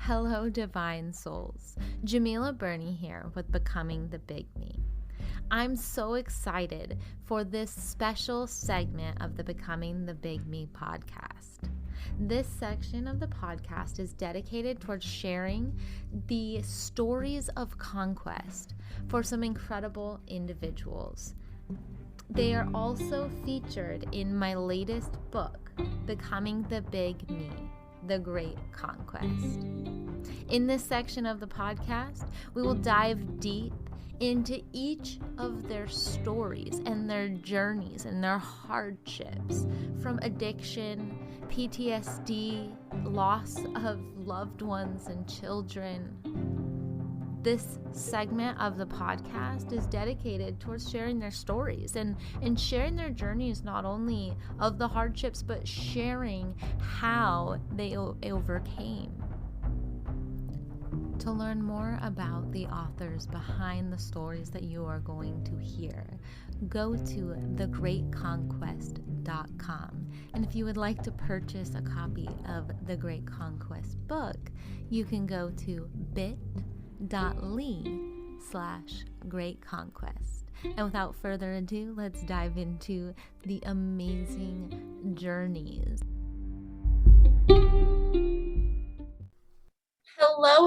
Hello, divine souls. Djemilah Birnie here with Becoming the Big Me. I'm so excited for this special segment of the Becoming the Big Me podcast. This section of the podcast is dedicated towards sharing the stories of conquest for some incredible individuals. They are also featured in my latest book, Becoming the Big Me, the Great Conquest. In this section of the podcast, we will dive deep into each of their stories and their journeys and their hardships, from addiction, PTSD, loss of loved ones and children. This segment of the podcast is dedicated towards sharing their stories and sharing their journeys, not only of the hardships, but sharing how they overcame. To learn more about the authors behind the stories that you are going to hear, go to thegreatconquest.com. And if you would like to purchase a copy of The Great Conquest book, you can go to bit.ly/Great Conquest. And without further ado, let's dive into the amazing journeys.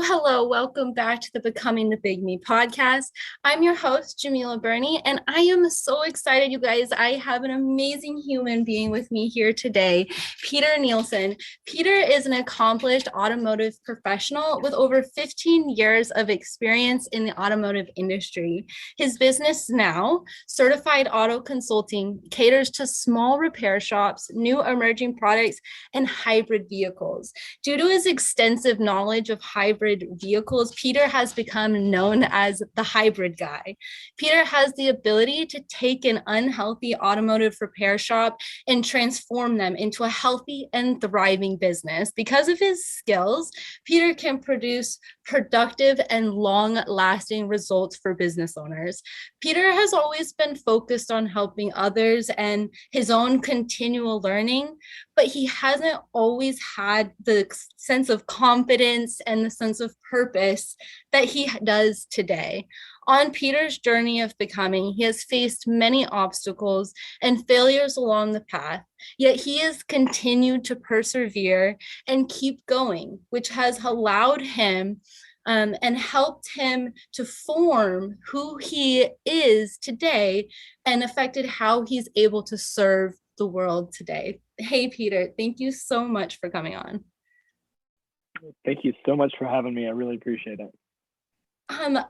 Hello. Welcome back to the Becoming the Big Me podcast. I'm your host, Djemilah Birnie, and I am so excited, you guys. I have an amazing human being with me here today, Peter Neilson. Peter is an accomplished automotive professional with over 15 years of experience in the automotive industry. His business now, Certified Auto Consulting, caters to small repair shops, new emerging products, and hybrid vehicles. Due to his extensive knowledge of hybrid vehicles, Peter has become known as the hybrid guy. Peter has the ability to take an unhealthy automotive repair shop and transform them into a healthy and thriving business. Because of his skills, Peter can produce productive and long-lasting results for business owners. Peter has always been focused on helping others and his own continual learning, but he hasn't always had the sense of confidence and the sense of purpose that he does today. On Peter's journey of becoming, he has faced many obstacles and failures along the path, yet he has continued to persevere and keep going, which has allowed him and helped him to form who he is today and affected how he's able to serve the world today. Hey, Peter, thank you so much for coming on. Thank you so much for having me. I really appreciate it.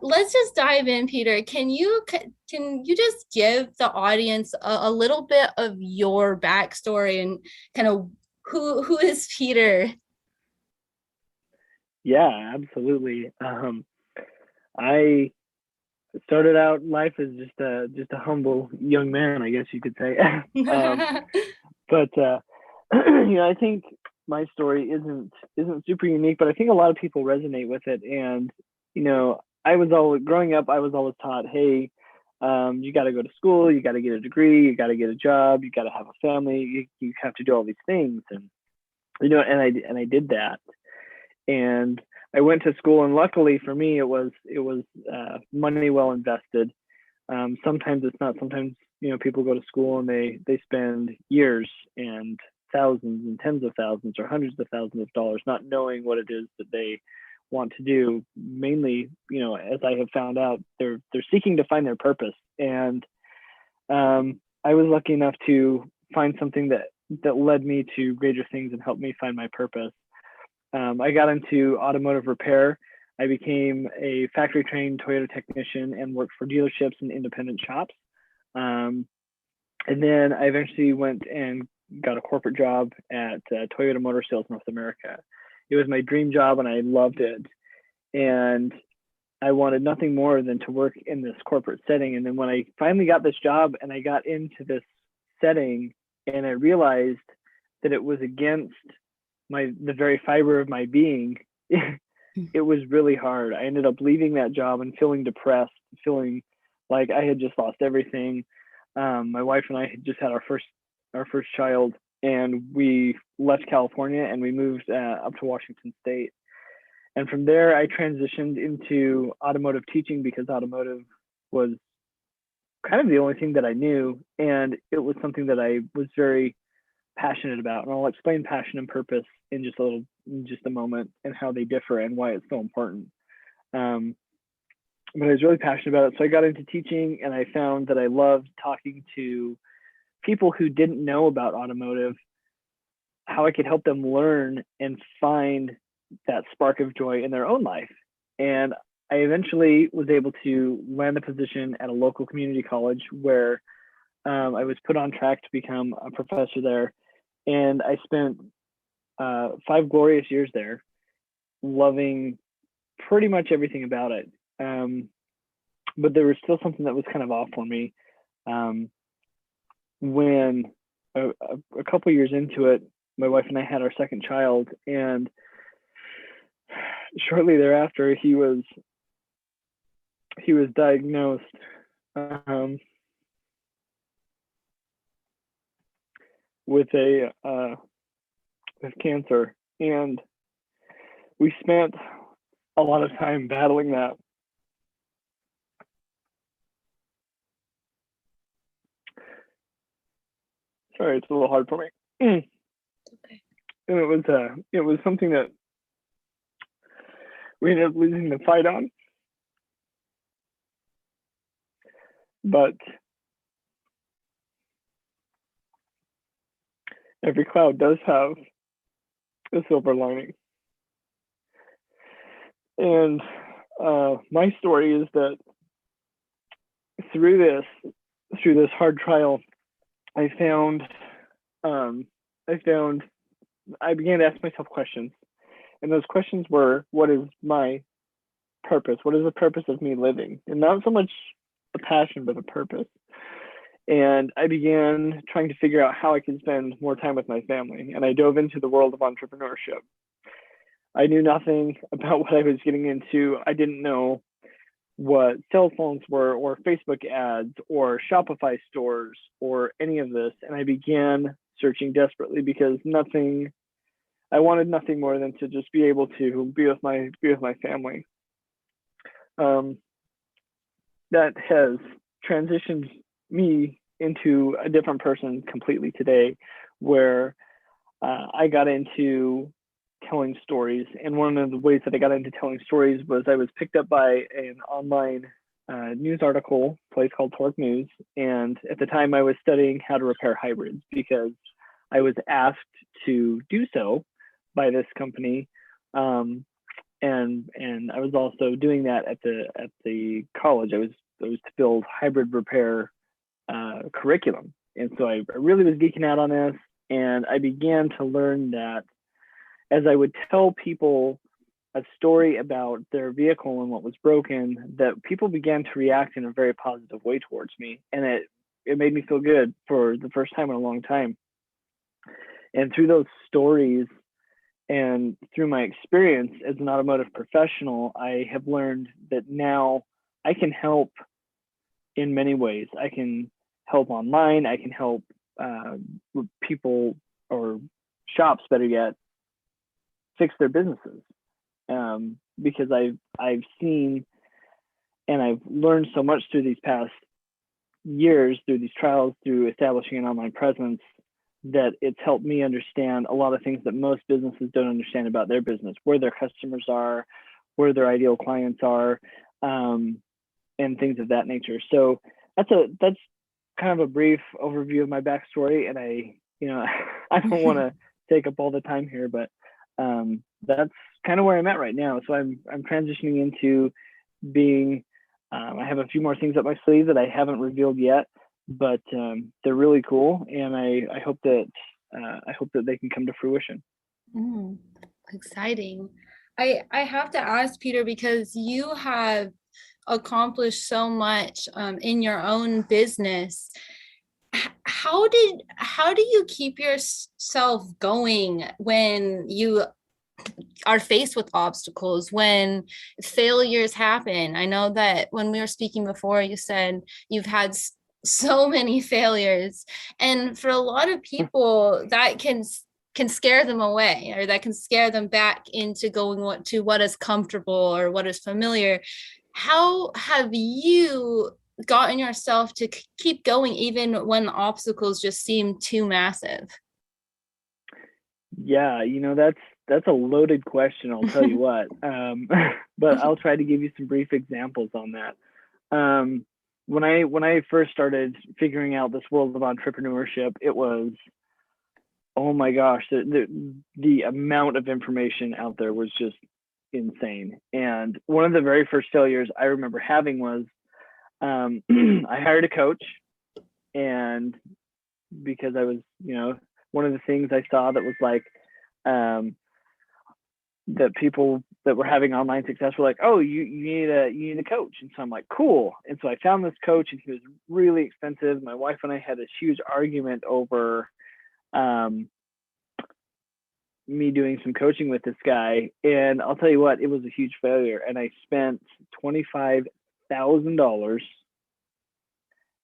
Let's just dive in, Peter. Can you just give the audience a little bit of your backstory and kind of who is Peter? Yeah, absolutely. I started out life as just a humble young man, I guess you could say. But I think my story isn't super unique, but I think a lot of people resonate with it. And growing up, I was always taught, hey, you got to go to school, you got to get a degree, you got to get a job, you got to have a family, you have to do all these things, and I did that. And I went to school, and luckily for me, it was money well invested. Sometimes it's not. Sometimes people go to school and they spend years and thousands and tens of thousands or hundreds of thousands of dollars not knowing what it is that they want to do. Mainly, as I have found out, they're seeking to find their purpose. And I was lucky enough to find something that led me to greater things and helped me find my purpose. I got into automotive repair. I became a factory trained Toyota technician and worked for dealerships and independent shops. And then I eventually went and got a corporate job at Toyota Motor Sales North America. It was my dream job and I loved it. And I wanted nothing more than to work in this corporate setting. And then when I finally got this job and I got into this setting and I realized that it was against the very fiber of my being, it was really hard. I ended up leaving that job and feeling depressed, feeling like I had just lost everything. My wife and I had just had our first child, and we left California and we moved up to Washington State. And from there, I transitioned into automotive teaching because automotive was kind of the only thing that I knew. And it was something that I was very passionate about. And I'll explain passion and purpose in just a moment, and how they differ and why it's so important. But I was really passionate about it. So I got into teaching, and I found that I loved talking to people who didn't know about automotive, how I could help them learn and find that spark of joy in their own life. And I eventually was able to land a position at a local community college where I was put on track to become a professor there. And I spent 5 glorious years there, loving pretty much everything about it. But there was still something that was kind of off for me. When a couple years into it, my wife and I had our second child, and shortly thereafter, he was diagnosed with cancer, and we spent a lot of time battling that. Sorry, it's a little hard for me. Okay. And it was something that we ended up losing the fight on. But every cloud does have a silver lining. And my story is that through this hard trial, I began to ask myself questions. And those questions were, what is my purpose? What is the purpose of me living? And not so much a passion, but a purpose. And I began trying to figure out how I could spend more time with my family. And I dove into the world of entrepreneurship. I knew nothing about what I was getting into. I didn't know what cell phones were, or Facebook ads, or Shopify stores, or any of this. And I began searching desperately because I wanted nothing more than to just be able to be with my family. That has transitioned me into a different person completely today, where I got into telling stories. And one of the ways that I got into telling stories was I was picked up by an online news article place called Torque News. And at the time I was studying how to repair hybrids because I was asked to do so by this company. And I was also doing that at the college. I was to build hybrid repair curriculum. And so I really was geeking out on this. And I began to learn that as I would tell people a story about their vehicle and what was broken, that people began to react in a very positive way towards me. And it made me feel good for the first time in a long time. And through those stories and through my experience as an automotive professional, I have learned that now I can help in many ways. I can help online. I can help people, or shops, better yet, fix their businesses, because I've seen and I've learned so much through these past years, through these trials, through establishing an online presence, that it's helped me understand a lot of things that most businesses don't understand about their business, where their customers are, where their ideal clients are, and things of that nature. So that's kind of a brief overview of my backstory. And I don't want to take up all the time here, but that's kind of where I'm at right now. So I'm transitioning into being, I have a few more things up my sleeve that I haven't revealed yet, but they're really cool. And I hope that they can come to fruition. Exciting. I have to ask, Peter, because you have accomplished so much in your own business. How do you keep yourself going when you are faced with obstacles, when failures happen? I know that when we were speaking before, you said you've had so many failures, and for a lot of people that can can scare them away, or that can scare them back into going to what is comfortable or what is familiar. How have you gotten yourself to keep going even when the obstacles just seem too massive? Yeah, that's a loaded question, I'll tell you what. But I'll try to give you some brief examples on that. When I first started figuring out this world of entrepreneurship, it was, oh my gosh, the amount of information out there was just insane. And one of the very first failures I remember having was I hired a coach, and because I was, one of the things I saw that was like, that people that were having online success were like, oh, you need a coach. And so I'm like, cool. And so I found this coach, and he was really expensive. My wife and I had this huge argument over me doing some coaching with this guy. And I'll tell you what, it was a huge failure. And I spent $25,000,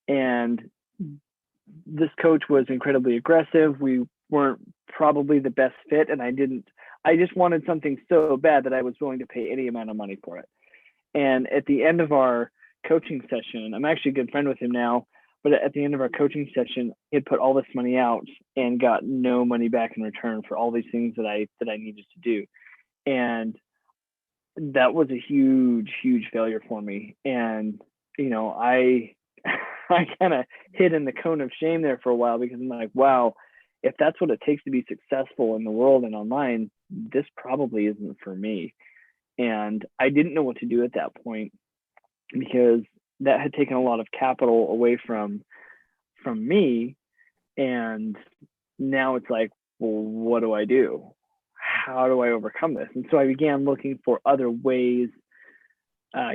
and this coach was incredibly aggressive. We weren't probably the best fit, and I just wanted something so bad that I was willing to pay any amount of money for it. And at the end of our coaching session, I'm actually a good friend with him now, but at the end of our coaching session, he had put all this money out and got no money back in return for all these things that I needed to do. And that was a huge, huge failure for me. And, I kind of hid in the cone of shame there for a while, because I'm like, wow, if that's what it takes to be successful in the world and online, this probably isn't for me. And I didn't know what to do at that point, because that had taken a lot of capital away from me. And now it's like, well, what do I do? How do I overcome this? And so I began looking for other ways,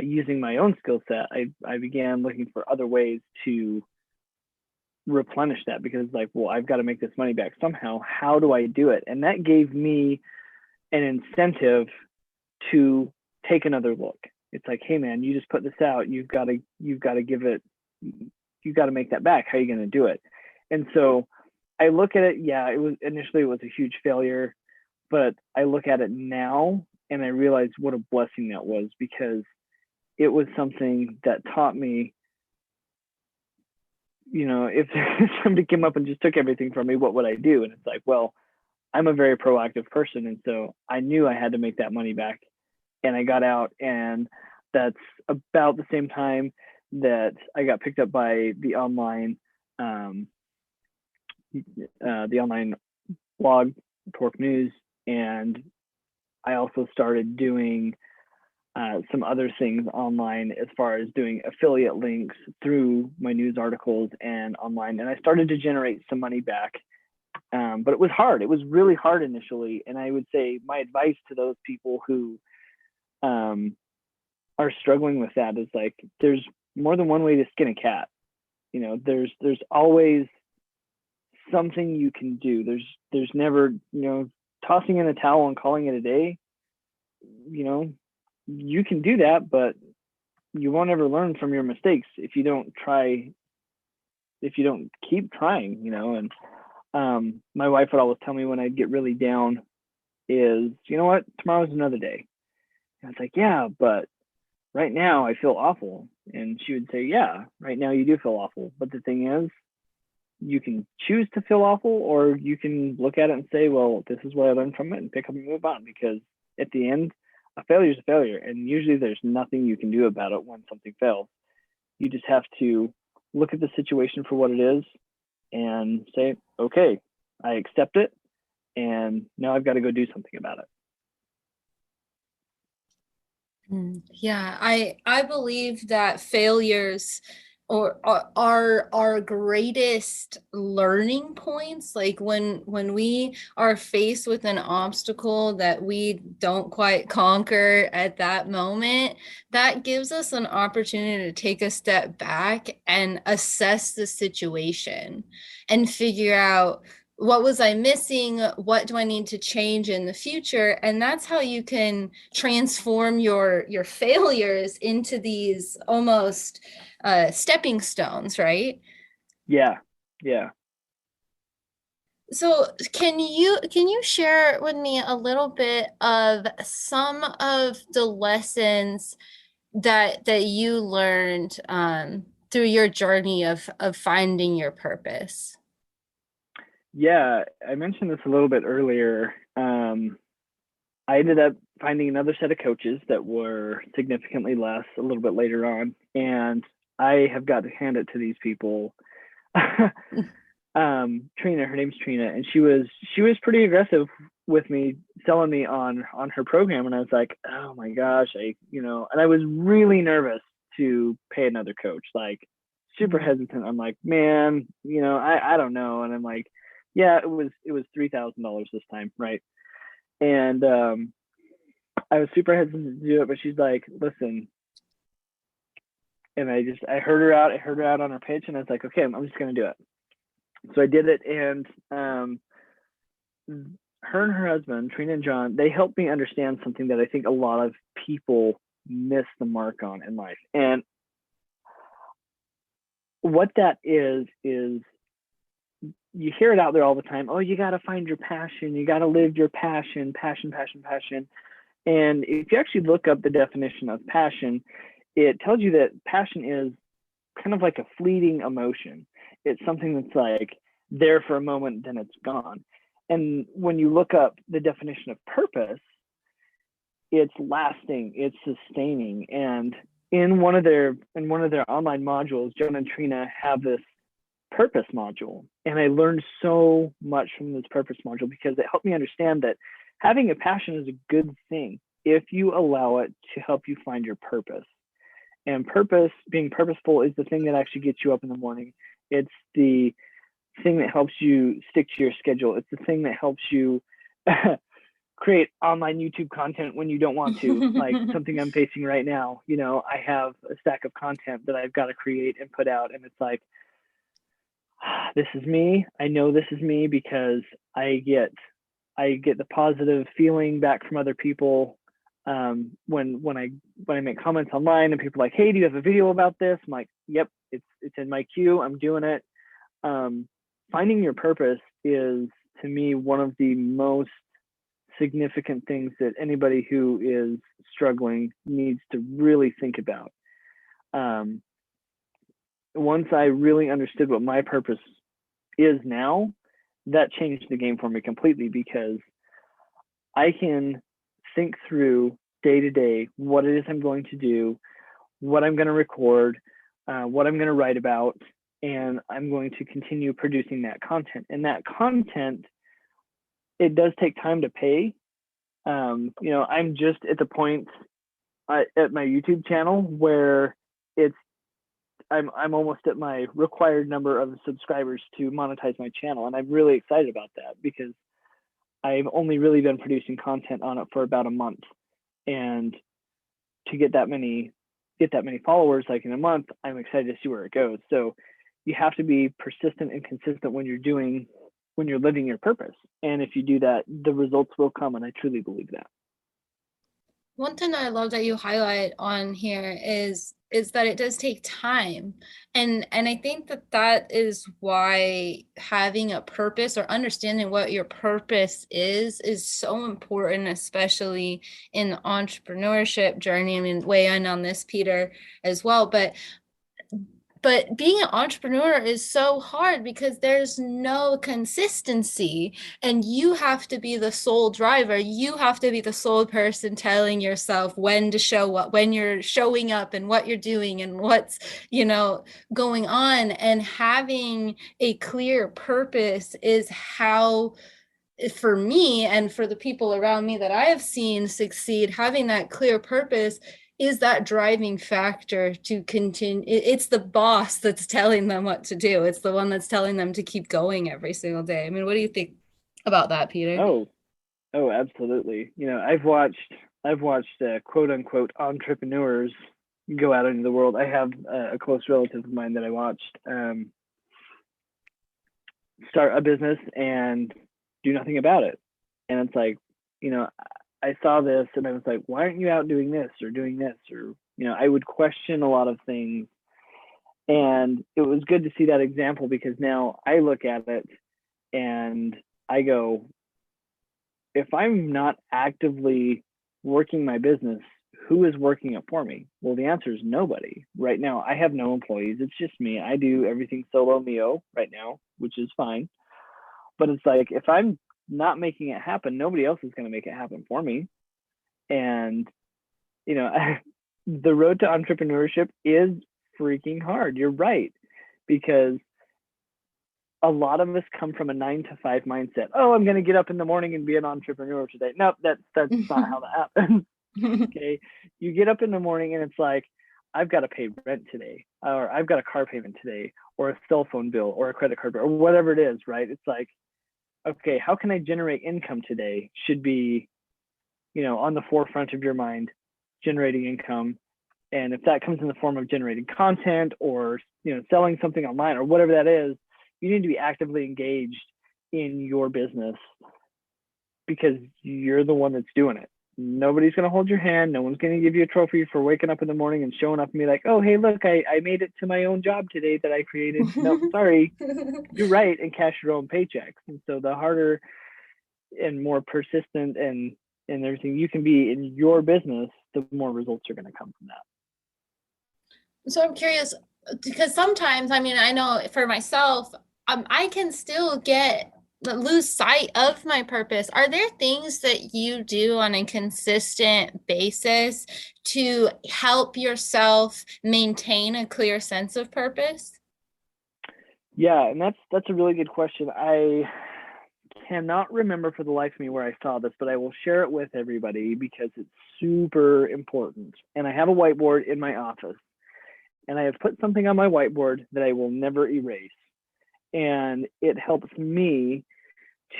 using my own skill set. I began looking for other ways to replenish that, because like, well, I've got to make this money back somehow. How do I do it? And that gave me an incentive to take another look. It's like, hey man, you just put this out, you've got to make that back. How are you going to do it? And so I look at it, yeah, it was a huge failure, but I look at it now and I realize what a blessing that was, because it was something that taught me, if somebody came up and just took everything from me, what would I do? And it's like, well, I'm a very proactive person. And so I knew I had to make that money back, and I got out. And that's about the same time that I got picked up by the online blog, Torque News. And I also started doing some other things online, as far as doing affiliate links through my news articles and online. And I started to generate some money back. But it was hard. It was really hard initially. And I would say my advice to those people who are struggling with that is like, there's more than one way to skin a cat. There's always something you can do. There's never, tossing in a towel and calling it a day. You can do that, but you won't ever learn from your mistakes if you don't keep trying. And my wife would always tell me when I'd get really down is, you know what, tomorrow's another day. And I was like, yeah, but right now I feel awful. And she would say, yeah, right now you do feel awful. But the thing is, you can choose to feel awful, or you can look at it and say, well, this is what I learned from it, and pick up and move on. Because at the end, a failure is a failure. And usually there's nothing you can do about it when something fails. You just have to look at the situation for what it is and say, okay, I accept it, and now I've got to go do something about it. Yeah, I believe that failures are our greatest learning points. Like when we are faced with an obstacle that we don't quite conquer at that moment, that gives us an opportunity to take a step back and assess the situation and figure out, what was I missing? What do I need to change in the future? And that's how you can transform your failures into these almost stepping stones, right? Yeah. So can you share with me a little bit of some of the lessons that you learned through your journey of finding your purpose? Yeah, I mentioned this a little bit earlier. I ended up finding another set of coaches that were significantly less a little bit later on, and I have got to hand it to these people. Trina, her name's Trina, and she was pretty aggressive with me, selling me on her program, and I was like, oh my gosh, and I was really nervous to pay another coach, like super hesitant. I'm like, man, I don't know, and I'm like, yeah, it was $3,000 this time, right? And I was super hesitant to do it, but she's like, listen. And I heard her out on her pitch, and I was like, okay, I'm just gonna do it. So I did it, and her and her husband, Trina and John, they helped me understand something that I think a lot of people miss the mark on in life. And what that is you hear it out there all the time. Oh, you got to find your passion. You got to live your passion, passion, passion, passion. And if you actually look up the definition of passion, it tells you that passion is kind of like a fleeting emotion. It's something that's like there for a moment, then it's gone. And when you look up the definition of purpose, it's lasting, it's sustaining. And in one of their online modules, John and Trina have this purpose module. And I learned so much from this purpose module because it helped me understand that having a passion is a good thing if you allow it to help you find your purpose. And purpose, being purposeful, is the thing that actually gets you up in the morning. It's the thing that helps you stick to your schedule. It's the thing that helps you create online YouTube content when you don't want to, like something I'm facing right now. I have a stack of content that I've got to create and put out, and it's like, this is me. I know this is me because I get the positive feeling back from other people when I make comments online, and people are like, hey, do you have a video about this? I'm like, yep, it's in my queue. I'm doing it. Finding your purpose is, to me, one of the most significant things that anybody who is struggling needs to really think about. Once I really understood what my purpose is now, that changed the game for me completely, because I can think through day to day what it is I'm going to do, what I'm going to record, what I'm going to write about, and I'm going to continue producing that content. And that content, it does take time to pay. I'm just at the point at my YouTube channel where I'm almost at my required number of subscribers to monetize my channel, and I'm really excited about that because I've only really been producing content on it for about a month, and to get that many followers like in a month, I'm excited to see where it goes. So you have to be persistent and consistent when you're living your purpose, and if you do that, the results will come, and I truly believe that. One thing that I love that you highlight on here is that it does take time. And I think that is why having a purpose or understanding what your purpose is so important, especially in the entrepreneurship journey. I mean, weigh in on this, Peter, as well. But being an entrepreneur is so hard because there's no consistency, and you have to be the sole driver. You have to be the sole person telling yourself when to show up, when you're showing up, and what you're doing, and what's, going on. And having a clear purpose is how, for me and for the people around me that I have seen succeed, having that clear purpose is that driving factor to continue. It's the boss that's telling them what to do. It's the one that's telling them to keep going every single day. I mean, what do you think about that, Peter? Oh, absolutely. I've watched quote unquote entrepreneurs go out into the world. I have a close relative of mine that I watched start a business and do nothing about it. And it's like, I saw this and I was like, why aren't you out doing this or doing this? Or, I would question a lot of things. And it was good to see that example, because now I look at it And I go, if I'm not actively working my business, who is working it for me? Well, the answer is nobody. Right now, I have no employees. It's just me. I do everything solo mio right now, which is fine. But it's like, if I'm not making it happen, nobody else is going to make it happen for me. And, you know, the road to entrepreneurship is freaking hard. You're right. Because a lot of us come from a 9 to 5 mindset. Oh, I'm going to get up in the morning and be an entrepreneur today. Nope, that's not how that happens. Okay. You get up in the morning and it's like, I've got to pay rent today, or I've got a car payment today, or a cell phone bill, or a credit card bill, or whatever it is, right? It's like, okay, how can I generate income today? Should be, you know, on the forefront of your mind, generating income. And if that comes in the form of generating content or, you know, selling something online or whatever that is, you need to be actively engaged in your business because you're the one that's doing it. Nobody's going to hold your hand. No one's going to give you a trophy for waking up in the morning and showing up and be like, oh, hey, look, I made it to my own job today that I created. No, sorry, you're right, and cash your own paychecks. And so the harder and more persistent and everything you can be in your business, the more results are going to come from that. So I'm curious, because sometimes, I mean, I know for myself, I can still lose sight of my purpose. Are there things that you do on a consistent basis to help yourself maintain a clear sense of purpose? Yeah, and that's a really good question. I cannot remember for the life of me where I saw this, but I will share it with everybody because it's super important. And I have a whiteboard in my office, and I have put something on my whiteboard that I will never erase. And it helps me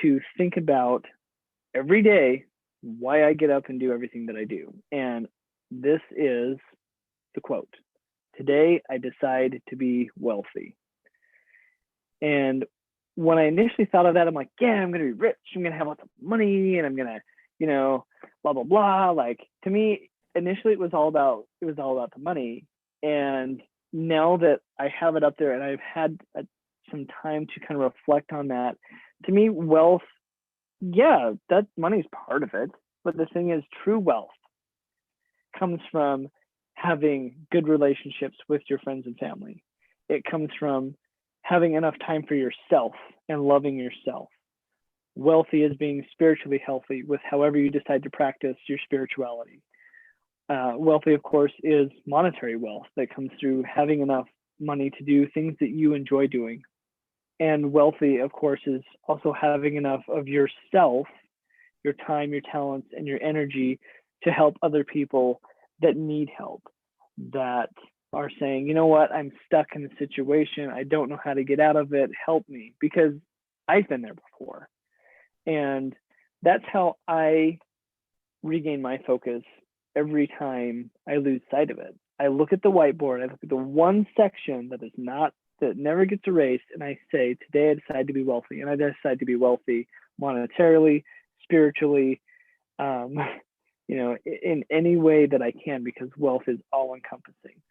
to think about every day why I get up and do everything that I do. And this is the quote: today I decide to be wealthy. And when I initially thought of that, I'm like, yeah, I'm going to be rich. I'm going to have lots of money and I'm going to, you know, blah, blah, blah. Like, to me, initially it was all about the money. And now that I have it up there and I've had some time to kind of reflect on that, to me, wealth, yeah, that money's part of it. But the thing is, true wealth comes from having good relationships with your friends and family. It comes from having enough time for yourself and loving yourself. Wealthy is being spiritually healthy with however you decide to practice your spirituality. Wealthy, of course, is monetary wealth that comes through having enough money to do things that you enjoy doing. And wealthy, of course, is also having enough of yourself, your time, your talents, and your energy to help other people that need help, that are saying, you know what, I'm stuck in a situation. I don't know how to get out of it. Help me, because I've been there before. And that's how I regain my focus every time I lose sight of it. I look at the whiteboard, I look at the one section that never gets erased, and I say, today I decide to be wealthy. And I decide to be wealthy monetarily, spiritually, you know, in any way that I can, because wealth is all encompassing.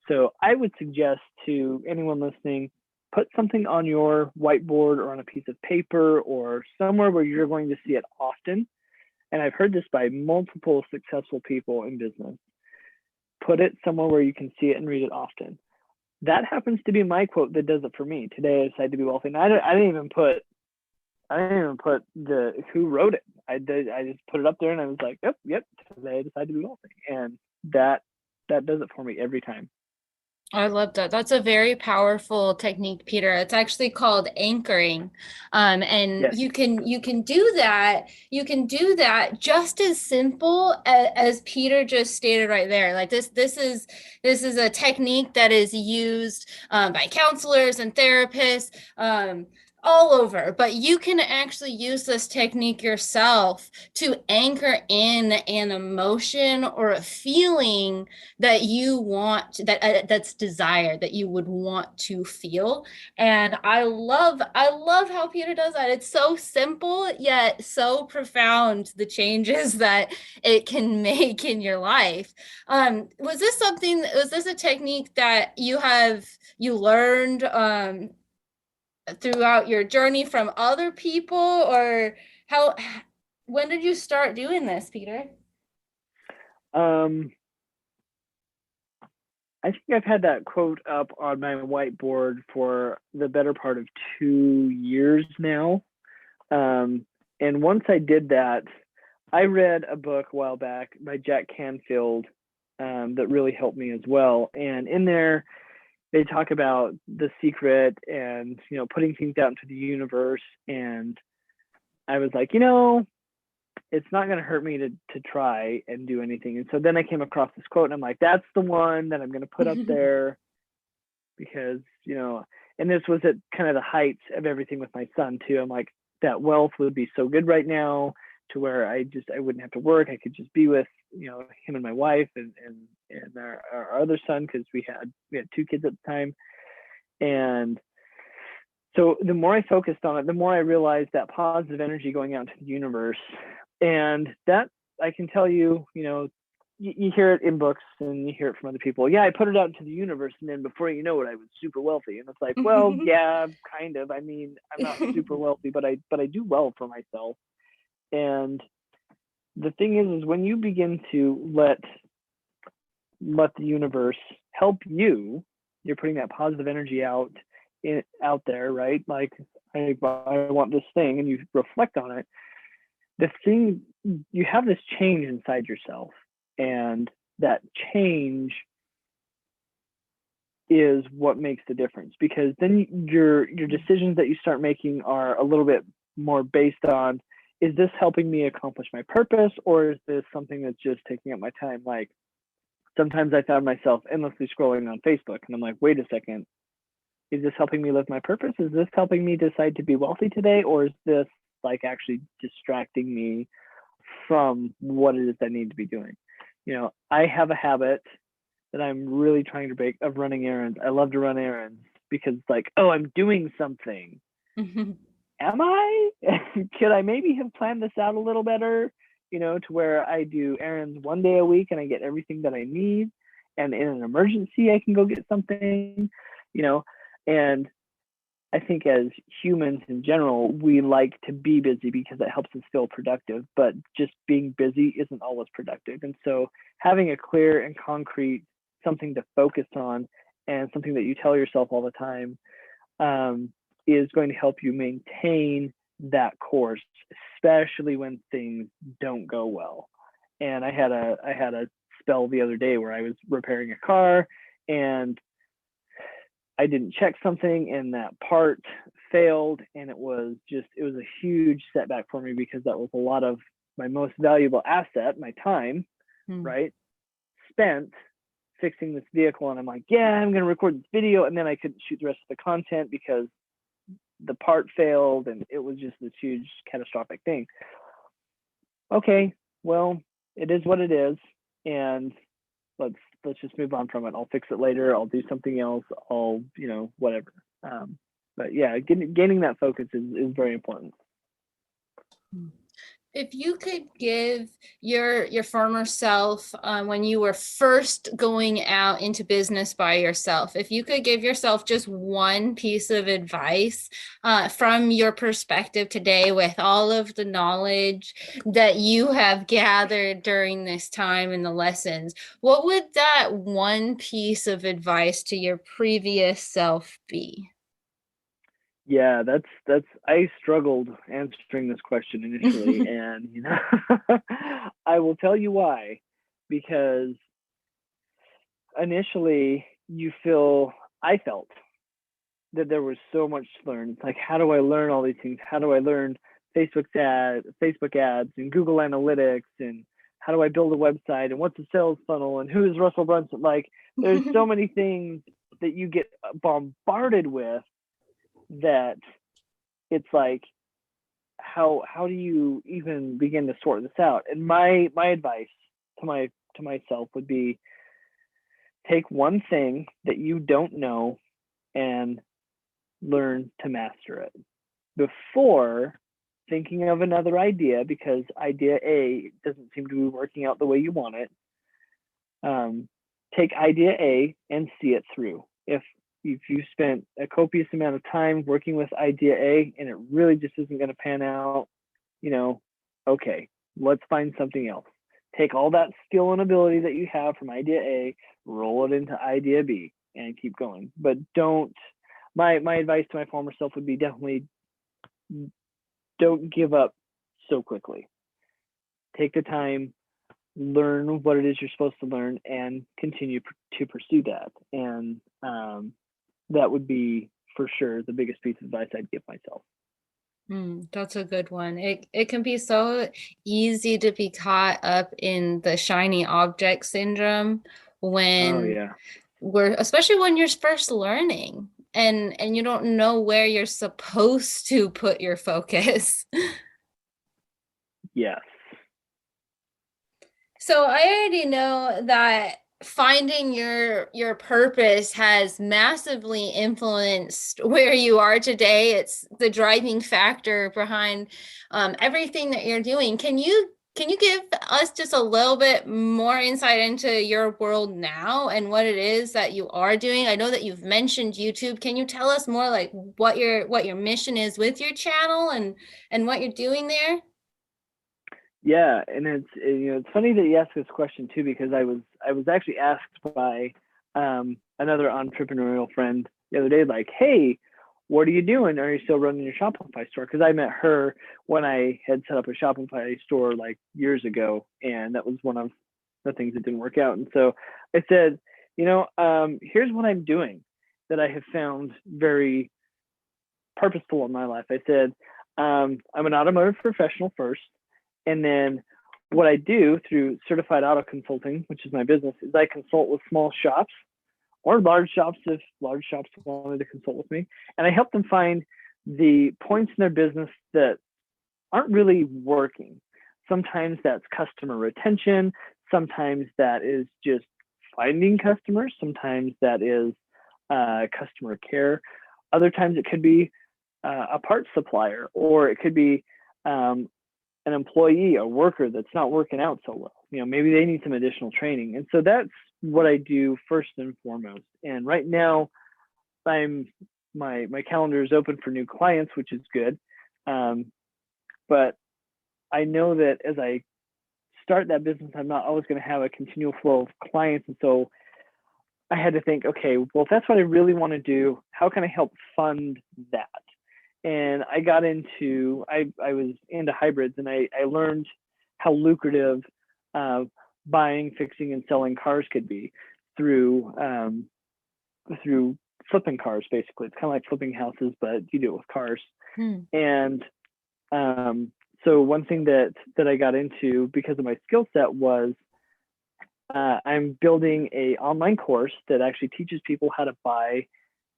So I would suggest to anyone listening, put something on your whiteboard or on a piece of paper or somewhere where you're going to see it often. And I've heard this by multiple successful people in business. Put it somewhere where you can see it and read it often. That happens to be my quote that does it for me. Today I decided to be wealthy. And I didn't even put the who wrote it. I just put it up there and I was like, yep, today I decided to be wealthy. And that does it for me every time. I love that. That's a very powerful technique, Peter. It's actually called anchoring. And Yes. you can do that. You can do that just as simple as Peter just stated right there. Like this is a technique that is used by counselors and therapists all over, but you can actually use this technique yourself to anchor in an emotion or a feeling that you want, that's desired, that you would want to feel. And I love how Peter does that. It's so simple yet so profound, the changes that it can make in your life. Was this a technique that you learned throughout your journey from other people, or when did you start doing this, Peter? I think I've had that quote up on my whiteboard for the better part of 2 years now. And once I did that, I read a book a while back by Jack Canfield that really helped me as well. And in there, they talk about the secret and, putting things out into the universe. And I was like, it's not going to hurt me to try and do anything. And so then I came across this quote and I'm like, that's the one that I'm going to put up there because, and this was at kind of the heights of everything with my son too. I'm like, that wealth would be so good right now to where I wouldn't have to work. I could just be with, him and my wife and our other son, because we had 2 kids at the time. And so the more I focused on it, the more I realized that positive energy going out into the universe. And that, I can tell you, you hear it in books and you hear it from other people. Yeah, I put it out into the universe, and then before you know it, I was super wealthy. And it's like, well, yeah, kind of. I mean, I'm not super wealthy, but I do well for myself. And the thing is when you begin to let the universe help you, you're putting that positive energy out there, right? Like, I want this thing, and you reflect on it. The thing, you have this change inside yourself, and that change is what makes the difference, because then your decisions that you start making are a little bit more based on, is this helping me accomplish my purpose, or is this something that's just taking up my time? Like, sometimes I found myself endlessly scrolling on Facebook, and I'm like, wait a second, is this helping me live my purpose? Is this helping me decide to be wealthy today? Or is this like actually distracting me from what it is I need to be doing? I have a habit that I'm really trying to break of running errands. I love to run errands because it's like, oh, I'm doing something. Am I? Could I maybe have planned this out a little better? To where I do errands 1 day a week and I get everything that I need. And in an emergency, I can go get something, and I think as humans in general, we like to be busy because it helps us feel productive, but just being busy isn't always productive. And so having a clear and concrete something to focus on, and something that you tell yourself all the time, is going to help you maintain that course, especially when things don't go well. And I had a spell the other day where I was repairing a car, and I didn't check something, and that part failed, and it was a huge setback for me, because that was a lot of my most valuable asset, my time, right, spent fixing this vehicle. And I'm like, yeah, I'm going to record this video, and then I couldn't shoot the rest of the content because the part failed, and it was just this huge catastrophic thing. Okay, well, it is what it is, and let's just move on from it. I'll fix it later. I'll do something else. I'll, whatever. But yeah, gaining that focus is very important. If you could give your former self, when you were first going out into business by yourself, if you could give yourself just one piece of advice from your perspective today, with all of the knowledge that you have gathered during this time and the lessons, what would that one piece of advice to your previous self be? Yeah, that's I struggled answering this question initially, and I will tell you why. Because initially I felt that there was so much to learn. It's like, how do I learn all these things? How do I learn Facebook ads and Google Analytics, and how do I build a website, and what's a sales funnel, and who is Russell Brunson? Like, there's so many things that you get bombarded with, that it's like, how do you even begin to sort this out? And my advice to myself would be, take one thing that you don't know and learn to master it before thinking of another idea, because idea A doesn't seem to be working out the way you want it. Take idea A and see it through. If if you spent a copious amount of time working with idea A and it really just isn't going to pan out, okay, let's find something else. Take all that skill and ability that you have from idea A, roll it into idea B, and keep going. But don't. My advice to my former self would be definitely don't give up so quickly. Take the time, learn what it is you're supposed to learn, and continue to pursue that. And that would be for sure the biggest piece of advice I'd give myself. That's a good one. It can be so easy to be caught up in the shiny object syndrome when especially when you're first learning and you don't know where you're supposed to put your focus. Yes. So I already know that finding your purpose has massively influenced where you are today. It's the driving factor behind everything that you're doing. Can you give us just a little bit more insight into your world now and what it is that you are doing? I know that you've mentioned YouTube. Can you tell us more like what your mission is with your channel and what you're doing there? Yeah, and it's funny that you asked this question too, because I was actually asked by another entrepreneurial friend the other day, like, hey, what are you doing? Are you still running your Shopify store? Because I met her when I had set up a Shopify store like years ago, and that was one of the things that didn't work out. And so I said, here's what I'm doing that I have found very purposeful in my life. I said, I'm an automotive professional first. And then what I do through Certified Auto Consulting, which is my business, is I consult with small shops or large shops if large shops wanted to consult with me. And I help them find the points in their business that aren't really working. Sometimes that's customer retention. Sometimes that is just finding customers. Sometimes that is customer care. Other times it could be a parts supplier, or it could be an employee, a worker that's not working out so well. Maybe they need some additional training. And so that's what I do first and foremost. And right now, my calendar is open for new clients, which is good. But I know that as I start that business, I'm not always going to have a continual flow of clients. And so I had to think, okay, well, if that's what I really want to do, how can I help fund that? And I got into, I was into hybrids, and I learned how lucrative buying, fixing, and selling cars could be through flipping cars. Basically, it's kind of like flipping houses, but you do it with cars. And so one thing that I got into because of my skill set was I'm building a online course that actually teaches people how to buy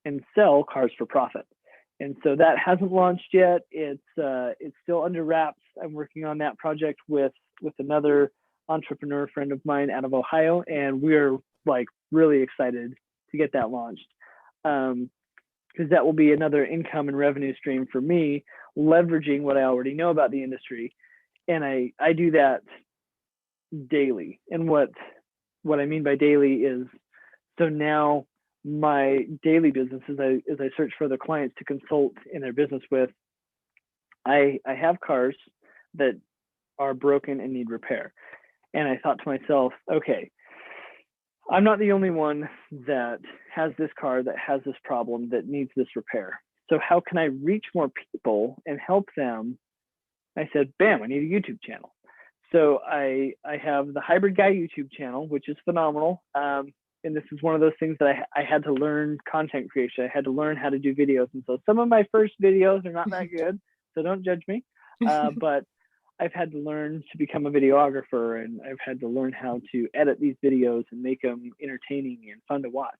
and sell cars for profit. And so that hasn't launched yet. It's still under wraps. I'm working on that project with another entrepreneur friend of mine out of Ohio, and we're like really excited to get that launched, because that will be another income and revenue stream for me, leveraging what I already know about the industry. And I do that daily. And what I mean by daily is, so now my daily business, as I search for other clients to consult in their business with, I have cars that are broken and need repair. And I thought to myself, okay, I'm not the only one that has this car that has this problem that needs this repair. So how can I reach more people and help them? I said, bam, I need a YouTube channel. So I have the Hybrid Guy YouTube channel, which is phenomenal. And this is one of those things that I had to learn content creation. I had to learn how to do videos. And so some of my first videos are not that good, so don't judge me. But I've had to learn to become a videographer, and I've had to learn how to edit these videos and make them entertaining and fun to watch.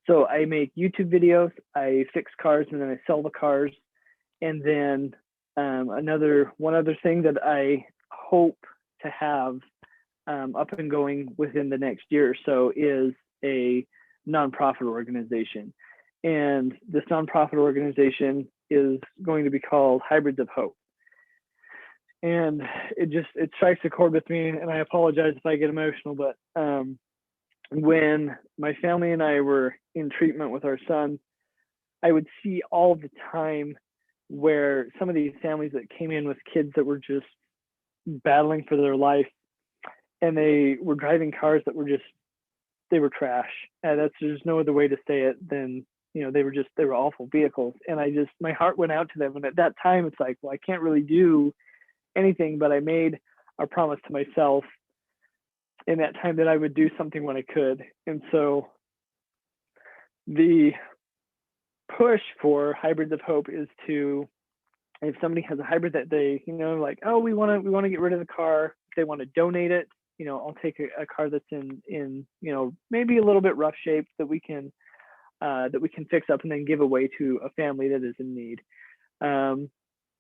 So I make YouTube videos, I fix cars, and then I sell the cars. And then one other thing that I hope to have up and going within the next year or so is a nonprofit organization. And this nonprofit organization is going to be called Hybrids of Hope. And it strikes a chord with me, and I apologize if I get emotional, but when my family and I were in treatment with our son, I would see all the time where some of these families that came in with kids that were just battling for their life, and they were driving cars that were just, they were trash. And there's no other way to say it than, they were awful vehicles. And my heart went out to them. And at that time, it's like, well, I can't really do anything, but I made a promise to myself in that time that I would do something when I could. And so the push for Hybrids of Hope is to, if somebody has a hybrid that they, like, oh, we want to get rid of the car, if they want to donate it, I'll take a car that's in maybe a little bit rough shape that we can fix up and then give away to a family that is in need.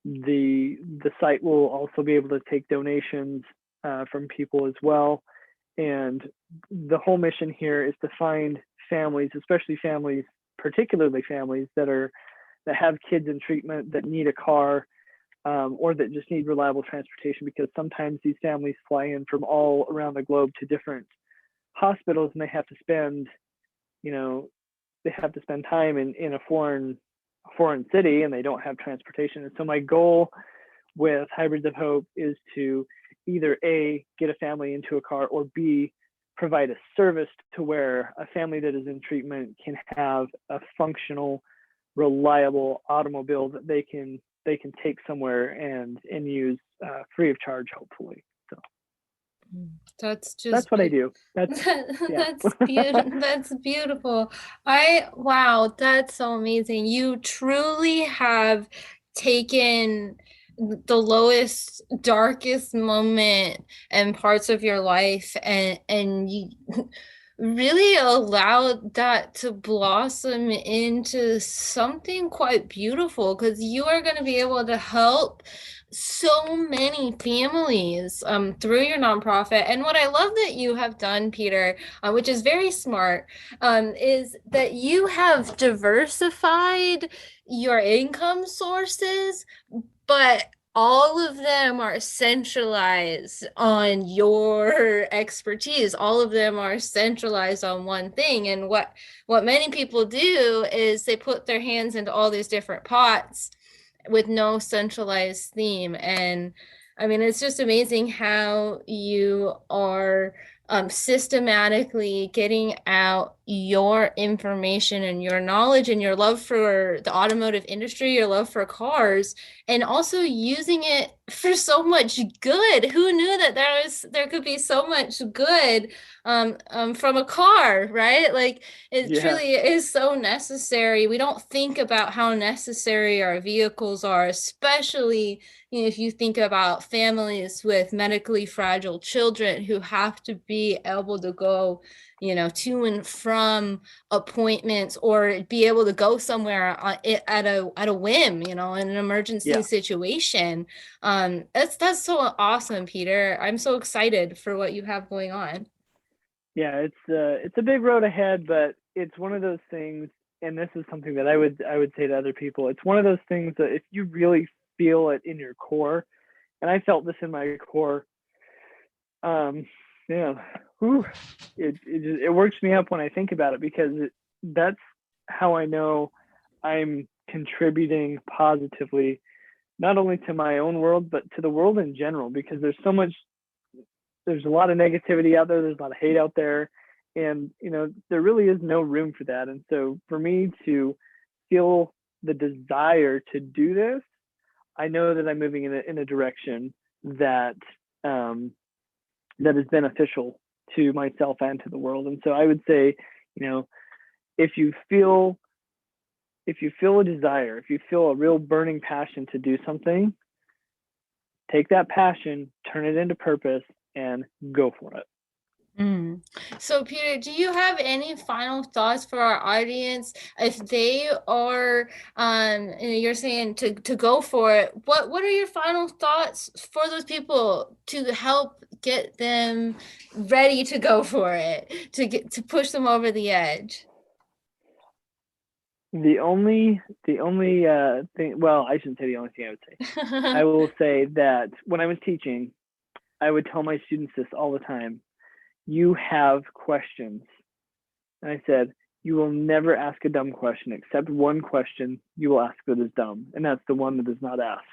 The site will also be able to take donations from people as well. And the whole mission here is to find families, particularly families that have kids in treatment that need a car, or that just need reliable transportation, because sometimes these families fly in from all around the globe to different hospitals, and they have to spend time in a foreign city, and they don't have transportation. And so my goal with Hybrids of Hope is to either A, get a family into a car, or B, provide a service to where a family that is in treatment can have a functional, reliable automobile that they can take somewhere and use free of charge, hopefully. So that's what I do. That's beautiful. That's beautiful. Wow, that's so amazing. You truly have taken the lowest, darkest moment and parts of your life, and you really allowed that to blossom into something quite beautiful, because you are going to be able to help so many families through your nonprofit. And what I love that you have done, Peter, which is very smart, is that you have diversified your income sources, but all of them are centralized on your expertise. All of them are centralized on one thing. And what many people do is they put their hands into all these different pots with no centralized theme. And I mean, it's just amazing how you are systematically getting out your information and your knowledge and your love for the automotive industry, your love for cars, and also using it for so much good. Who knew that there could be so much good from a car, right? Like, it truly is so necessary. We don't think about how necessary our vehicles are, especially if you think about families with medically fragile children who have to be able to go, to and from appointments, or be able to go somewhere at a whim, in an emergency situation. That's so awesome, Peter. I'm so excited for what you have going on. Yeah, it's a big road ahead, but it's one of those things, and this is something that I would say to other people. It's one of those things that if you really feel it in your core, and I felt this in my core, it works me up when I think about it, because that's how I know I'm contributing positively, not only to my own world, but to the world in general, because there's a lot of negativity out there. There's a lot of hate out there, and there really is no room for that. And so for me to feel the desire to do this, I know that I'm moving in a direction that is beneficial to myself and to the world. And so I would say, if you feel a desire, if you feel a real burning passion to do something, take that passion, turn it into purpose, and go for it. So, Peter, do you have any final thoughts for our audience? If they are, you're saying to go for it, what are your final thoughts for those people to help get them ready to go for it, to push them over the edge? The only thing, well, I shouldn't say the only thing I would say. I will say that when I was teaching, I would tell my students this all the time. You have questions. And I said, you will never ask a dumb question, except one question you will ask that is dumb, and that's the one that is not asked.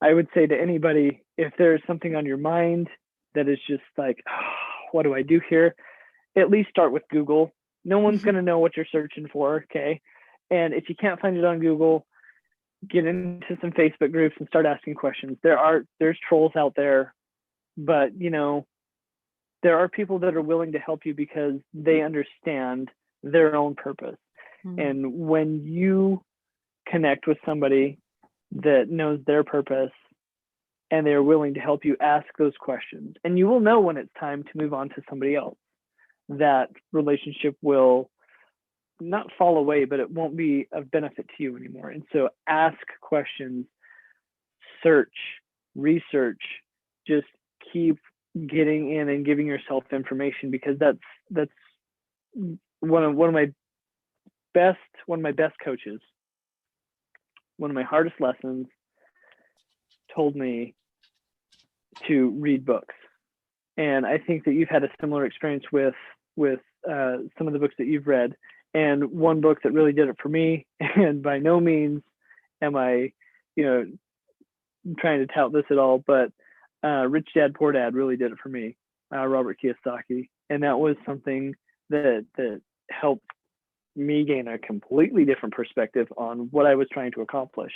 I would say to anybody, if there's something on your mind that is just like, oh, what do I do here? At least start with Google. No one's going to know what you're searching for, okay? And if you can't find it on Google, get into some Facebook groups and start asking questions. There's trolls out there, but there are people that are willing to help you because they understand their own purpose. And when you connect with somebody that knows their purpose and they're willing to help you ask those questions, and you will know when it's time to move on to somebody else, that relationship will not fall away, but it won't be of benefit to you anymore. And so ask questions, search, research, just keep getting in and giving yourself information, because that's one of my best coaches. One of my hardest lessons told me to read books. And I think that you've had a similar experience with some of the books that you've read. And one book that really did it for me, and by no means am I, trying to tout this at all, but Rich Dad, Poor Dad really did it for me, Robert Kiyosaki. And that was something that helped me gain a completely different perspective on what I was trying to accomplish.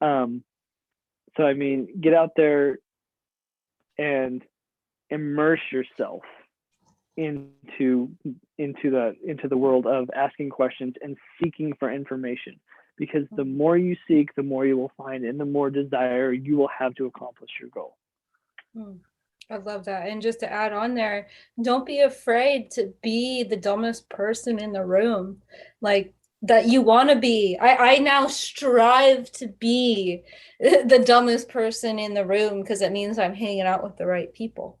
So, I mean, get out there and immerse yourself into the world of asking questions and seeking for information, because the more you seek, the more you will find, and the more desire you will have to accomplish your goal. I love that. And just to add on there, don't be afraid to be the dumbest person in the room, like that you want to be. I now strive to be the dumbest person in the room, because it means I'm hanging out with the right people.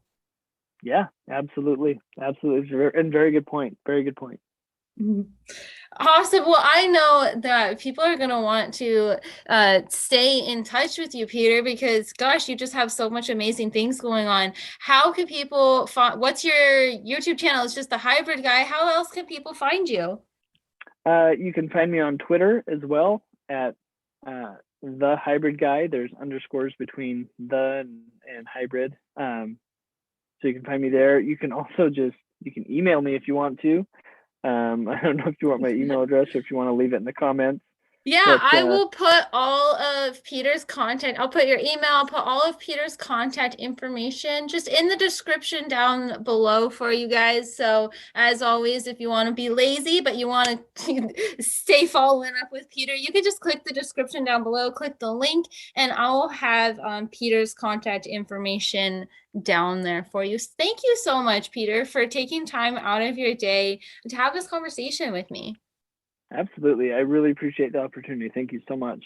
Yeah, absolutely. And very good point. Very good point. Awesome. Well, I know that people are going to want to stay in touch with you, Peter, because gosh, you just have so much amazing things going on. How can people what's your YouTube channel? It's just The Hybrid Guy. How else can people find you? You can find me on Twitter as well at The Hybrid Guy. There's underscores between the and hybrid. So you can find me there. You can also you can email me if you want to. I don't know if you want my email address or if you want to leave it in the comments. Yeah, but, I will put all of Peter's contact. I'll put your email, I'll put all of Peter's contact information just in the description down below for you guys. So as always, if you want to be lazy, but you want to stay following up with Peter, you can just click the description down below, click the link, and I'll have Peter's contact information down there for you. Thank you so much, Peter, for taking time out of your day to have this conversation with me. Absolutely. I really appreciate the opportunity. Thank you so much.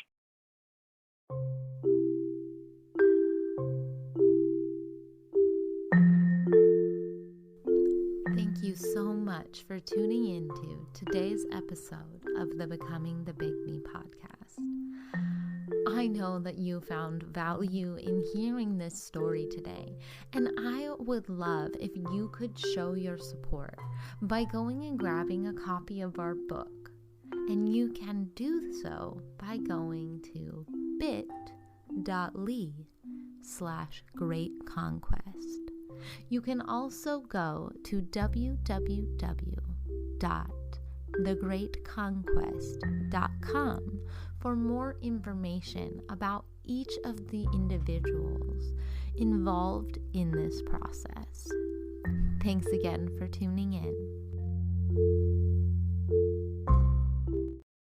Thank you so much for tuning into today's episode of the Becoming the Big Me podcast. I know that you found value in hearing this story today, and I would love if you could show your support by going and grabbing a copy of our book. And you can do so by going to bit.ly/Great Conquest. You can also go to www.thegreatconquest.com for more information about each of the individuals involved in this process. Thanks again for tuning in.